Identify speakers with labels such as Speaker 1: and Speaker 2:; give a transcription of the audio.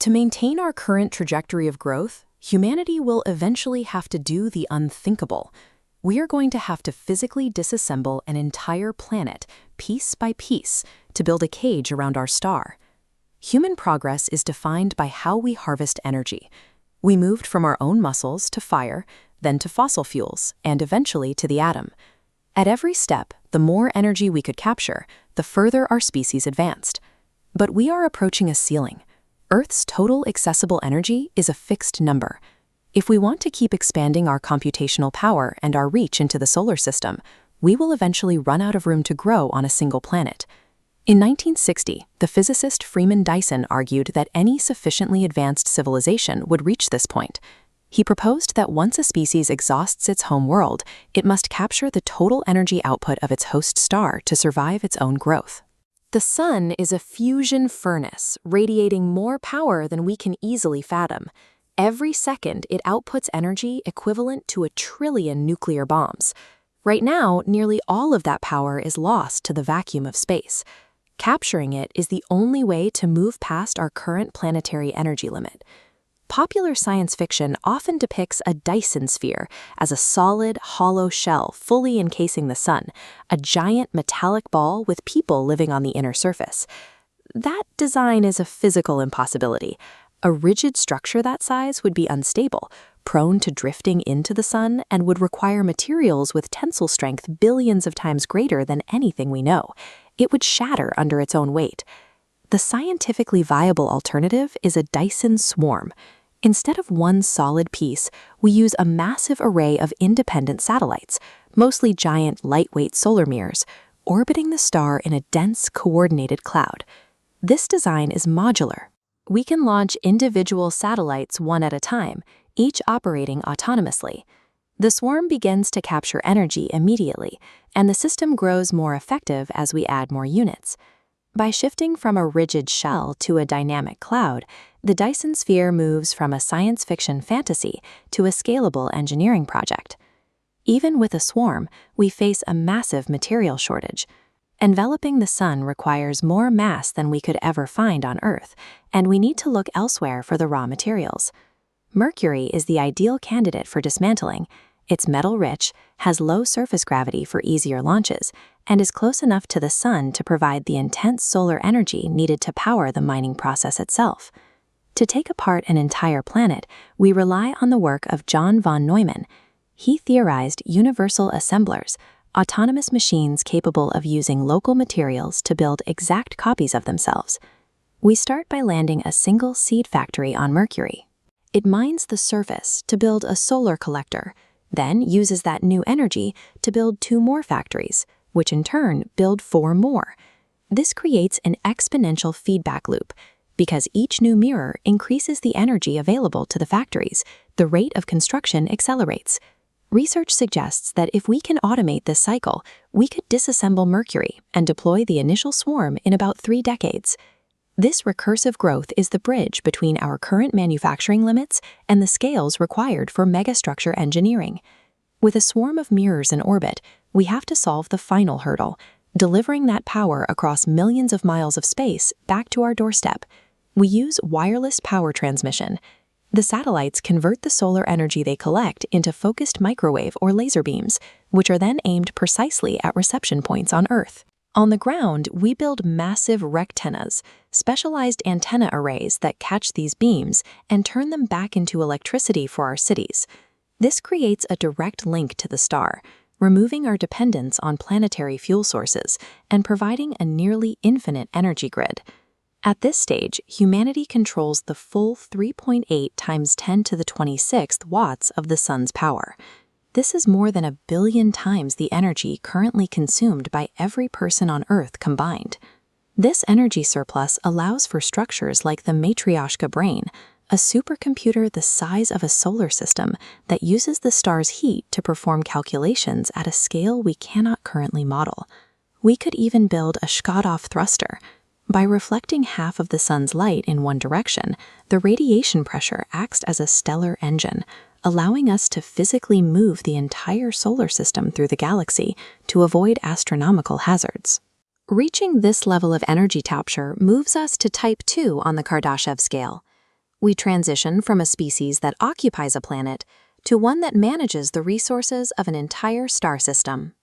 Speaker 1: To maintain our current trajectory of growth, humanity will eventually have to do the unthinkable. We are going to have to physically disassemble an entire planet, piece by piece, to build a cage around our star. Human progress is defined by how we harvest energy. We moved from our own muscles to fire, then to fossil fuels, and eventually to the atom. At every step, the more energy we could capture, the further our species advanced. But we are approaching a ceiling. Earth's total accessible energy is a fixed number. If we want to keep expanding our computational power and our reach into the solar system, we will eventually run out of room to grow on a single planet. In 1960, the physicist Freeman Dyson argued that any sufficiently advanced civilization would reach this point. He proposed that once a species exhausts its home world, it must capture the total energy output of its host star to survive its own growth. The sun is a fusion furnace, radiating more power than we can easily fathom. Every second, it outputs energy equivalent to 1 trillion nuclear bombs. Right now, nearly all of that power is lost to the vacuum of space. Capturing it is the only way to move past our current planetary energy limit. Popular science fiction often depicts a Dyson Sphere as a solid, hollow shell fully encasing the sun, a giant metallic ball with people living on the inner surface. That design is a physical impossibility. A rigid structure that size would be unstable, prone to drifting into the sun, and would require materials with tensile strength billions of times greater than anything we know. It would shatter under its own weight. The scientifically viable alternative is a Dyson Swarm. Instead of one solid piece, we use a massive array of independent satellites, mostly giant, lightweight solar mirrors, orbiting the star in a dense, coordinated cloud. This design is modular. We can launch individual satellites one at a time, each operating autonomously. The swarm begins to capture energy immediately, and the system grows more effective as we add more units. By shifting from a rigid shell to a dynamic cloud, the Dyson Sphere moves from a science fiction fantasy to a scalable engineering project. Even with a swarm, we face a massive material shortage. Enveloping the sun requires more mass than we could ever find on Earth, and we need to look elsewhere for the raw materials. Mercury is the ideal candidate for dismantling. It's metal-rich, has low surface gravity for easier launches, and is close enough to the sun to provide the intense solar energy needed to power the mining process itself. To take apart an entire planet, we rely on the work of John von Neumann. He theorized universal assemblers, autonomous machines capable of using local materials to build exact copies of themselves. We start by landing a single seed factory on Mercury. It mines the surface to build a solar collector, then uses that new energy to build 2 more factories, which in turn build 4 more. This creates an exponential feedback loop. Because each new mirror increases the energy available to the factories, the rate of construction accelerates. Research suggests that if we can automate this cycle, we could disassemble Mercury and deploy the initial swarm in about 3 decades. This recursive growth is the bridge between our current manufacturing limits and the scales required for megastructure engineering. With a swarm of mirrors in orbit, we have to solve the final hurdle, delivering that power across millions of miles of space back to our doorstep. We use wireless power transmission. The satellites convert the solar energy they collect into focused microwave or laser beams, which are then aimed precisely at reception points on Earth. On the ground, we build massive Rectennas, specialized antenna arrays that catch these beams and turn them back into electricity for our cities. This creates a direct link to the star, removing our dependence on planetary fuel sources and providing a nearly infinite energy grid. At this stage, humanity controls the full 3.8 times 10 to the 26th watts of the sun's power. This is more than 1 billion times the energy currently consumed by every person on Earth combined. This energy surplus allows for structures like the Matrioshka brain, a supercomputer the size of a solar system that uses the star's heat to perform calculations at a scale we cannot currently model. We could even build a Shkadov thruster. By reflecting half of the sun's light in one direction, the radiation pressure acts as a stellar engine, allowing us to physically move the entire solar system through the galaxy to avoid astronomical hazards. Reaching this level of energy capture moves us to Type 2 on the Kardashev scale. We transition from a species that occupies a planet to one that manages the resources of an entire star system.